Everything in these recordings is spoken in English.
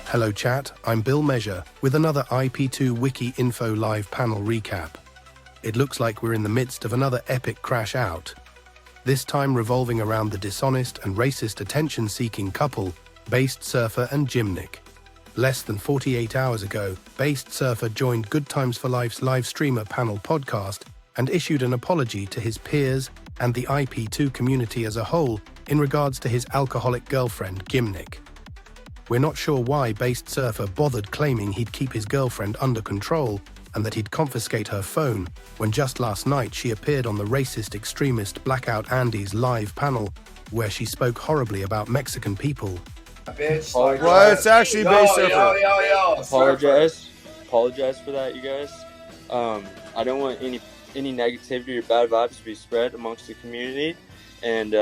Hello chat, I'm Bill Measure with another IP2wikiInfo Live Panel Recap. It looks like we're in the midst of another epic crash out, this time revolving around the dishonest and racist attention-seeking couple, Based Surfer and Gymnik. Less than 48 hours ago, Based Surfer joined Good Times for Life's live streamer panel podcast and issued an apology to his peers and the IP2 community as a whole in regards to his alcoholic girlfriend, Gymnik. We're not sure why Based Surfer bothered claiming he'd keep his girlfriend under control and that he'd confiscate her phone when just last night she appeared on the racist extremist Blackout Andy's live panel where she spoke horribly about Mexican people. Bitch, well, it's actually Based Surfer. Apologize for that, you guys. I don't want any negativity or bad vibes to be spread amongst the community, and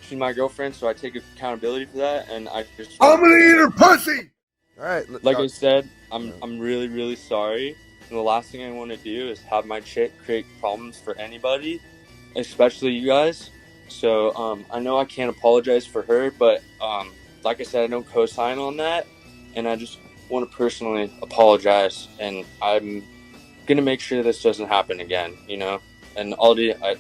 she's my girlfriend, so I take accountability for that. And I'm gonna eat her pussy. All right. Like I said, I'm really, really sorry. And the last thing I want to do is have my chick create problems for anybody, especially you guys. So I know I can't apologize for her, but like I said, I don't co-sign on that, and I just want to personally apologize. And I'm gonna make sure this doesn't happen again, you know. And Aldi,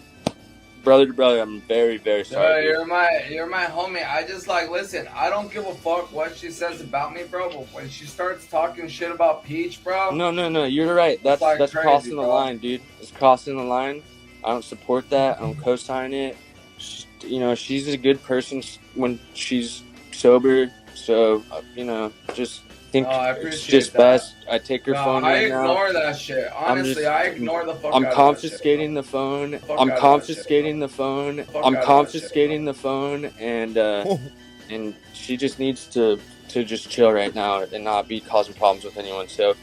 brother to brother, I'm very, very sorry. You're my homie. I just listen, I don't give a fuck what she says about me, bro. But when she starts talking shit about Peach, bro. No, you're right. That's crazy, crossing the line, dude. It's crossing the line. I don't support that. I don't co-sign it. She's a good person when she's sober. So, just think it's just best. I take her phone right now. I ignore that shit. Honestly, I ignore the fuck I'm out of confiscating the phone. I'm confiscating the phone. I'm confiscating the phone, and she just needs to just chill right now and not be causing problems with anyone. So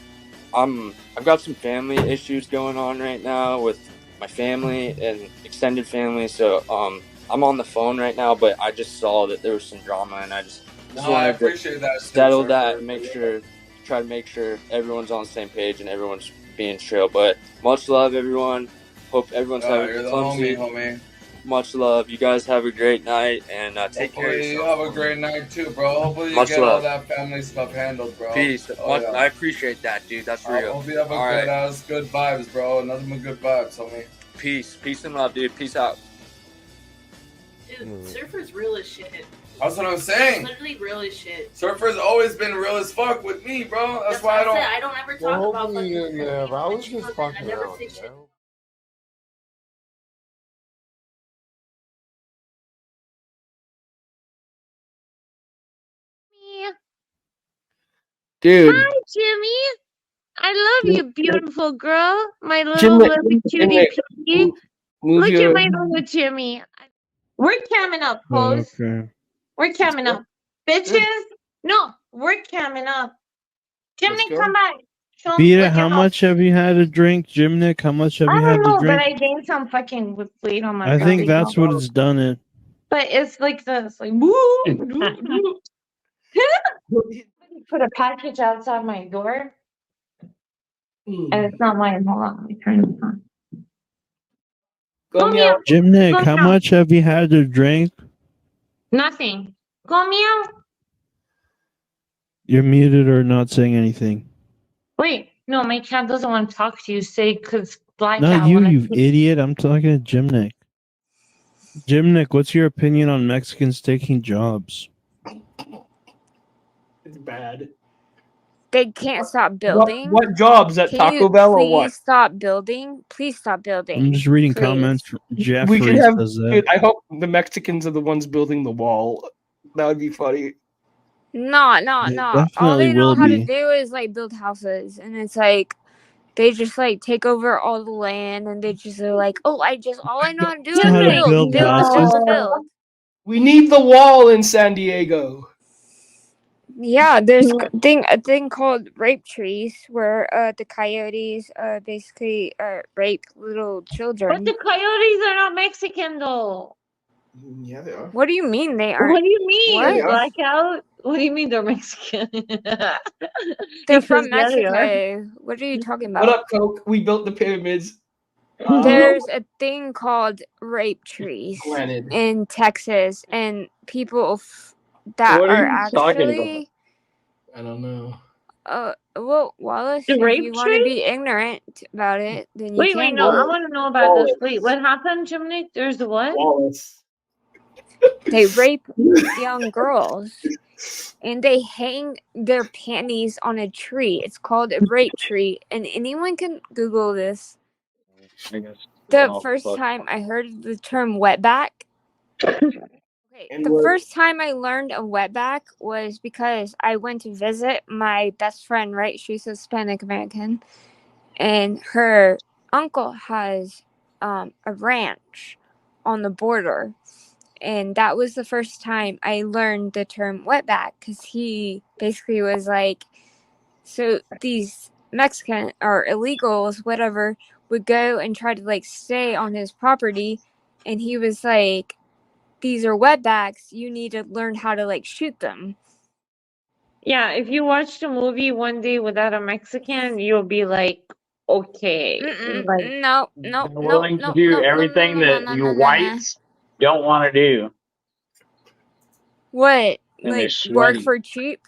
I've got some family issues going on right now with my family and extended family. So I'm on the phone right now, but I just saw that there was some drama, and I just wanted to settle that and try to make sure everyone's on the same page and everyone's being chill. But much love, everyone. Hope everyone's having a clumsy. Homie. Much love. You guys have a great night, and take care of yourself. You have a great night too, bro. Hopefully you get all that family stuff handled, bro. Peace. I appreciate that, dude. That's real. I hope you have a good vibes, bro. Nothing but good vibes, homie. Peace and love, dude. Peace out. Dude, Surfer's real as shit. That's what I'm saying. Literally real as shit. Surfer's always been real as fuck with me, bro. That's why I don't ever talk about fucking. Yeah, but I was just fucking never around, say shit. Dude. Hi, Jimmy. I love you, beautiful girl. My little cutie piggy. Look at my little Jimmy. We're camming up, hoes. Okay. We're camming up. Bitches? No, we're camming up. Jimmy, come back. Vita, how much have you had to drink? Gymnik, how much have you had to drink? But I gained some fucking weight on my belly. I think that's what it's done it. But it's like this, like woo. Put a package outside my door. And it's not mine. Hold on, let me turn this on. Gymnik, how much have you had to drink? Nothing. Go meow. You're muted or not saying anything. Wait, no, my cat doesn't want to talk to you. Say, because Black Not you, you idiot. I'm talking to Gymnik. Gymnik, what's your opinion on Mexicans taking jobs? It's bad. They can't stop building. What jobs at Taco Bell or what? Please stop building. Please stop building. I'm just reading comments. Jeffrey says that. Dude, I hope the Mexicans are the ones building the wall. That would be funny. No. All they know how be. to do is build houses, and it's they just take over all the land, and they just are all I know how to do is build. We need the wall in San Diego. Yeah, there's a thing called rape trees where the coyotes basically rape little children. But the coyotes are not Mexican though. Yeah, they are. What do you mean they aren't? What do you mean? What? Blackout? What do you mean they're Mexican? They're from Mexico. What are you talking about? What up, Coke? We built the pyramids. There's a thing called rape trees in Texas, and people that are actually I don't know. Well, Wallace, The if rape you want to tree? be ignorant about it, then you Wait, can no, I be. want to know about this. Wait, what happened, Gymnik? There's the what? Wallace. They rape young girls, and they hang their panties on a tree. It's called a rape tree, and anyone can Google this. I guess. The first time I heard the term wetback. Okay, the first time I learned a wetback was because I went to visit my best friend, right? She's Hispanic American, and her uncle has a ranch on the border. And that was the first time I learned the term wetback, because he basically was like, so these Mexican or illegals, whatever, would go and try to like stay on his property. And he was like, these are wetbacks. You need to learn how to like shoot them. Yeah, if you watch the movie One Day Without a Mexican, you'll be like, okay. Like, No. They're willing to do everything that you whites don't want to do. What? And they're Like work sweaty. for cheap?